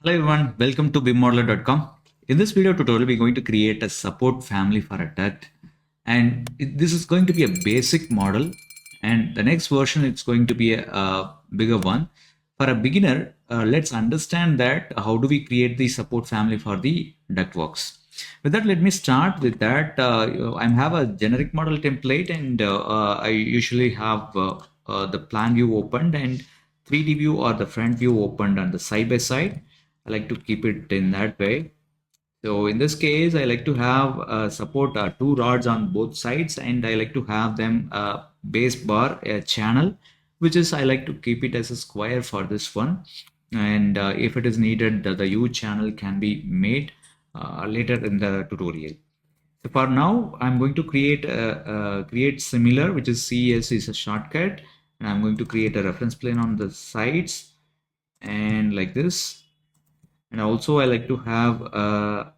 Hello everyone, welcome to BIMmodeler.com. In this video tutorial, we're going to create a support family for a duct. And this is going to be a basic model. And the next version, it's going to be a bigger one. For a beginner, let's understand that how do we create the support family for the ductworks. With that, let me start with that. I have a generic model template and I usually have the plan view opened and 3D view or the front view opened on the side by side. I like to keep it in that way. So in this case, I like to have support two rods on both sides, and I like to have them base bar a channel, which is I like to keep it as a square for this one. And if it is needed, the U channel can be made later in the tutorial. So for now, I'm going to create similar, which is CES is a shortcut, and I'm going to create a reference plane on the sides and like this. And also I like to have a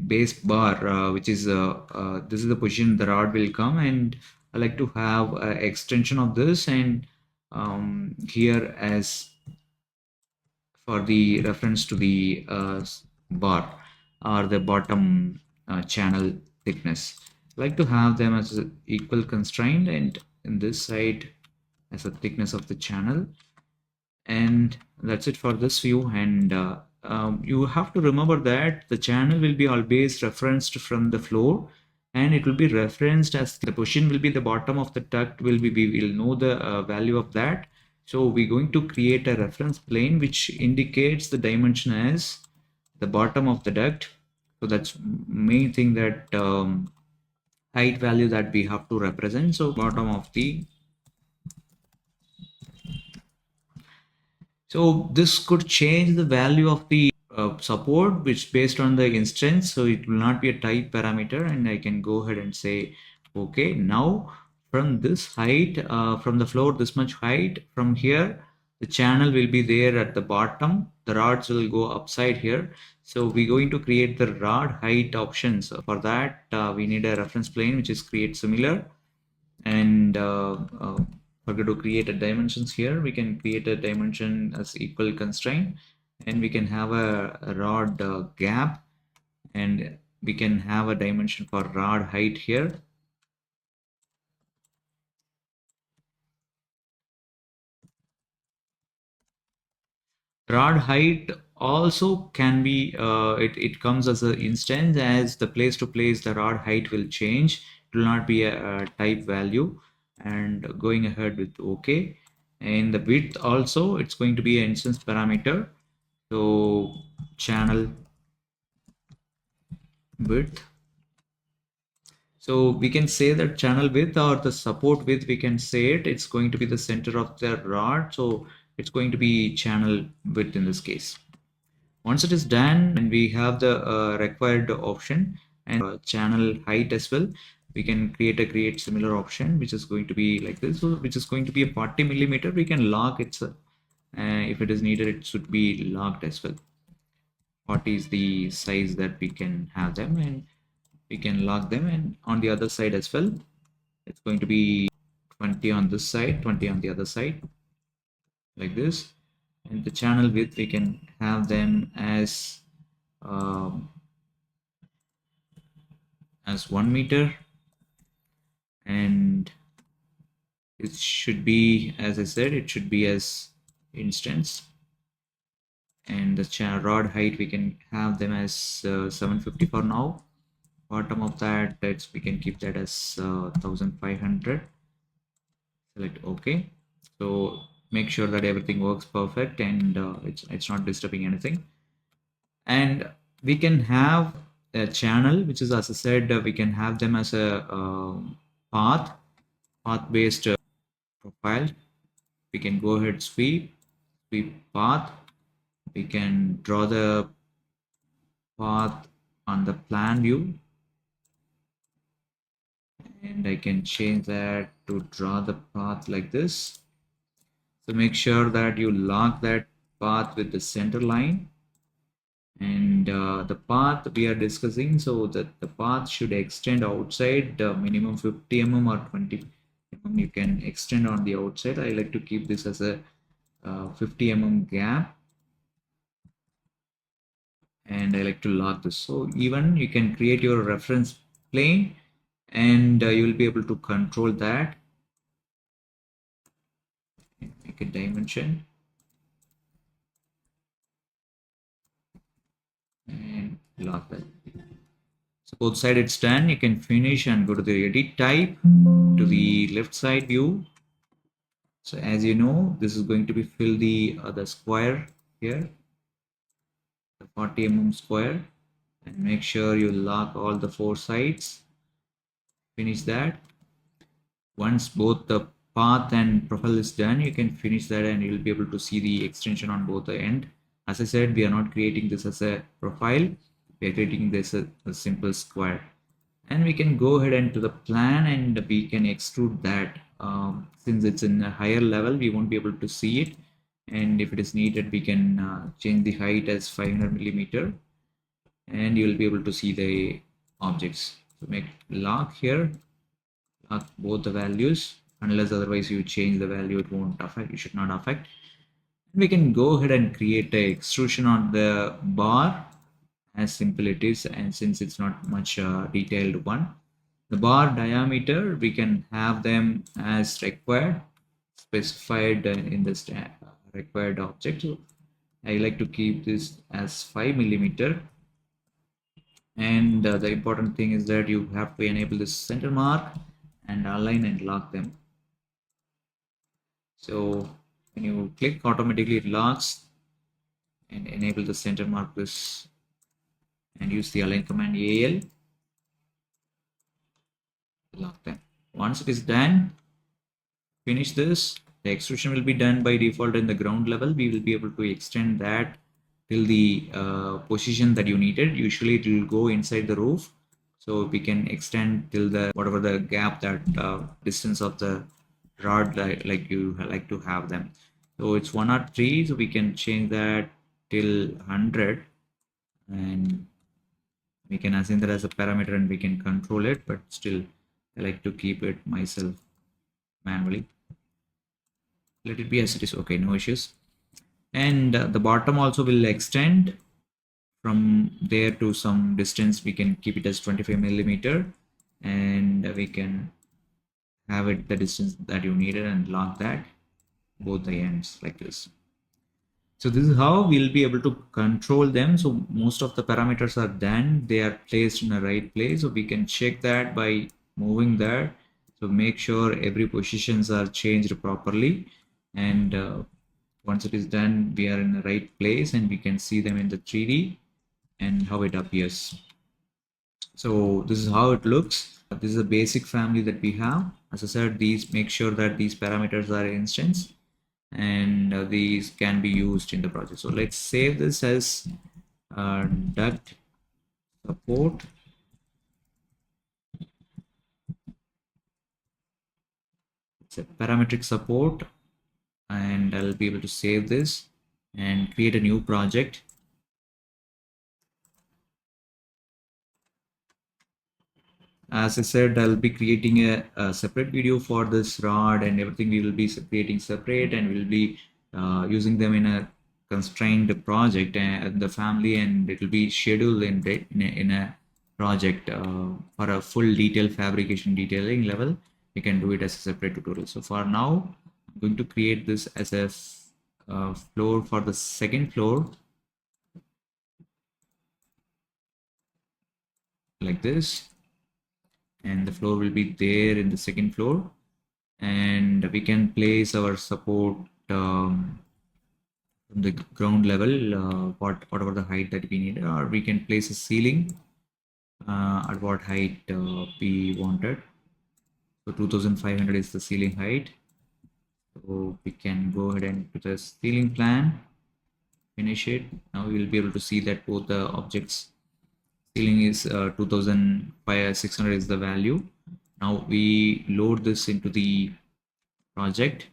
base bar which is this is the position the rod will come, and I like to have an extension of this and here as for the reference to the bar or the bottom channel thickness. I like to have them as a equal constraint, and in this side as a thickness of the channel. And that's it for this view. And you have to remember that the channel will be always referenced from the floor, and it will be referenced as the position will be the bottom of the duct will be, we will know the value of that. So we're going to create a reference plane which indicates the dimension as the bottom of the duct. So that's main thing, that height value that we have to represent. So bottom of the, so this could change the value of the support, which based on the instance. So it will not be a type parameter, and I can go ahead and say, okay, now from this height, from the floor, this much height from here, the channel will be there at the bottom. The rods will go upside here. So we're going to create the rod height options. For that, we need a reference plane, which is create similar. And forget to create a dimensions here. We can create a dimension as equal constraint, and we can have a rod gap, and we can have a dimension for rod height here. Rod height also can be it comes as an instance, as the place to place the rod height will change. It will not be a type value. And going ahead with OK. And the width also, it's going to be an instance parameter. So channel width. So we can say that channel width or the support width, we can say it's going to be the center of the rod. So it's going to be channel width in this case. Once it is done and we have the required option and channel height as well, we can create similar option, which is going to be like this. So which is going to be a 40 millimeter. We can lock it. If it is needed, it should be locked as well. 40 is the size that we can have them, and we can lock them. And on the other side as well, it's going to be 20 on this side, 20 on the other side, like this. And the channel width, we can have them as 1 meter, and it should be, as I said, it should be as instance. And the rod height, we can have them as 750 for now. Bottom of that, we can keep that as 1500. Select OK. So make sure that everything works perfect, and it's not disturbing anything. And we can have a channel, which is, as I said, we can have them as a path based profile. We can go ahead, sweep path. We can draw the path on the plan view, and I can change that to draw the path like this. So make sure that you lock that path with the center line. And the path we are discussing, so that the path should extend outside minimum 50 mm or 20 mm. You can extend on the outside. I like to keep this as a 50 mm gap. and I like to lock this. So even you can create your reference plane, and you will be able to control that. Make a dimension and lock that. So both side it's done. You can finish and go to the edit type, to the left side view. So as you know, this is going to be fill the square here, the 40 square, and make sure you lock all the four sides. Finish that. Once both the path and profile is done, you can finish that and you'll be able to see the extension on both the end. As I said, we are not creating this as a profile, we are creating this as a simple square. And we can go ahead and to the plan, and we can extrude that. Since it's in a higher level, we won't be able to see it, and if it is needed, we can change the height as 500 millimeter, and you will be able to see the objects. So make lock here, lock both the values, unless otherwise you change the value, it won't affect, it should not affect. We can go ahead and create a extrusion on the bar, as simple it is, and since it's not much detailed one. The bar diameter, we can have them as required, specified in the required object. So I like to keep this as 5 millimeter. And the important thing is that you have to enable this center mark and align and lock them. So when you click, automatically it locks, and enable the center mark this and use the align command AL, lock them. Once it is done, finish this. The extrusion will be done by default in the ground level. We will be able to extend that till the position that you needed. Usually it will go inside the roof, so we can extend till the whatever the gap, that distance of the rod, like you like to have them. So it's 103, so we can change that till 100, and we can assign that as a parameter and we can control it, but still I like to keep it myself manually. Let it be as it is. Okay, no issues. And the bottom also will extend from there to some distance. We can keep it as 25 millimeter, and we can have it the distance that you needed and lock that both the ends like this. So this is how we'll be able to control them. So most of the parameters are done, they are placed in the right place, so we can check that by moving that. So make sure every positions are changed properly, and once it is done, we are in the right place and we can see them in the 3D and how it appears. So this is how it looks. This is a basic family that we have. As I said, these make sure that these parameters are instance, and these can be used in the project. So let's save this as duct support. It's a parametric support, and I'll be able to save this and create a new project. As I said, I'll be creating a separate video for this rod and everything. We will be creating separate, and we'll be using them in a constrained project and the family, and it will be scheduled in a project for a full detail fabrication detailing level. You can do it as a separate tutorial. So for now, I'm going to create this as a floor for the second floor like this, and the floor will be there in the second floor, and we can place our support from the ground level, whatever the height that we need, or we can place a ceiling at what height we wanted. So 2500 is the ceiling height, so we can go ahead and put a ceiling plan, finish it. Now we will be able to see that both the objects ceiling is 2600 is the value. Now we load this into the project,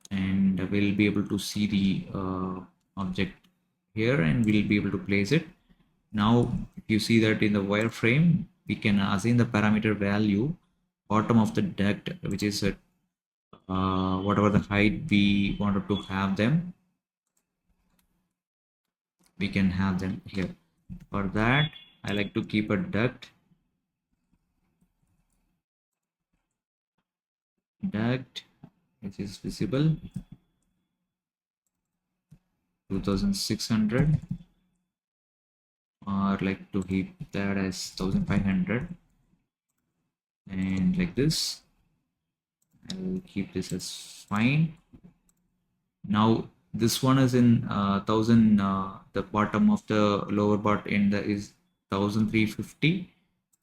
and we'll be able to see the object here, and we'll be able to place it. Now if you see that in the wireframe, we can assign the parameter value bottom of the duct, which is at whatever the height we wanted to have them. we can have them here. For that, I like to keep a duct, which is visible 2600, or like to keep that as 1500, and like this I'll keep this as fine. Now this one is in 1000, the bottom of the lower part end is 1350.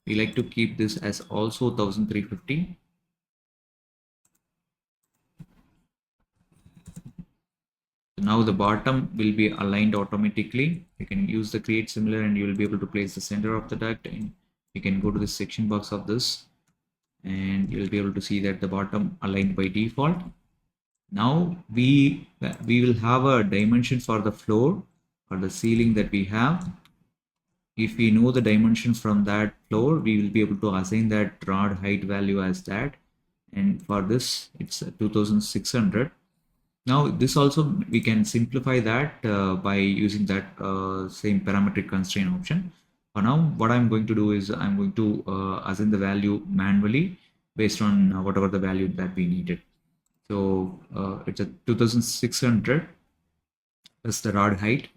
We like to keep this as also 1350. So now the bottom will be aligned automatically. You can use the create similar and you will be able to place the center of the duct, and you can go to the section box of this and you'll be able to see that the bottom aligned by default. Now we will have a dimension for the floor or the ceiling that we have. If we know the dimension from that floor, we will be able to assign that rod height value as that, and for this it's 2600. Now this also we can simplify that by using that same parametric constraint option. For now, what I'm going to do is I'm going to assign the value manually based on whatever the value that we needed. So it's a 2600 plus the rod height.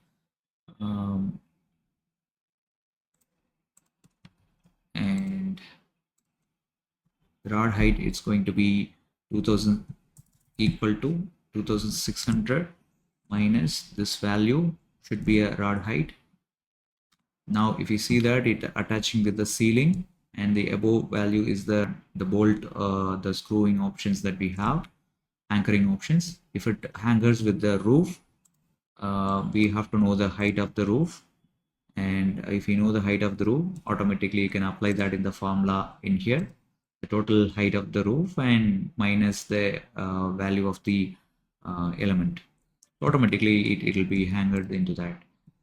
And the rod height, it's going to be 2000 equal to 2600 minus this value should be a rod height. Now if you see that it attaching with the ceiling, and the above value is the bolt, the screwing options that we have, anchoring options. If it anchors with the roof, we have to know the height of the roof, and if you know the height of the roof, automatically you can apply that in the formula in here, the total height of the roof and minus the value of the element. Automatically it will be anchored into that.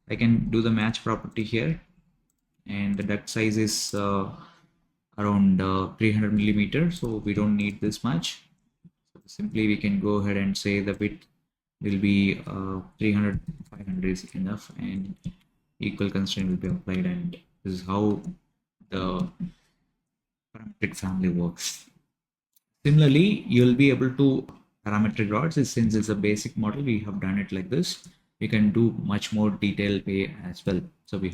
I can do the match property here, and the duct size is around 300 millimeters, so we don't need this much. So simply we can go ahead and say the width will be 300, 500 is enough, and equal constraint will be applied, and this is how the parametric family works. Similarly, you'll be able to parametric rods, since it's a basic model, we have done it like this. We can do much more detailed way as well. So we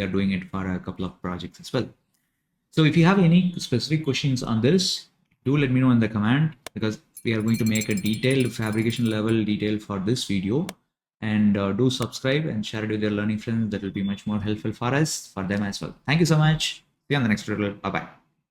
are doing it for a couple of projects as well. So if you have any specific questions on this, do let me know in the comment, because we are going to make a detailed fabrication level detail for this video. And do subscribe and share it with your learning friends. That will be much more helpful for us, for them as well. Thank you so much. See you on the next tutorial. Bye bye.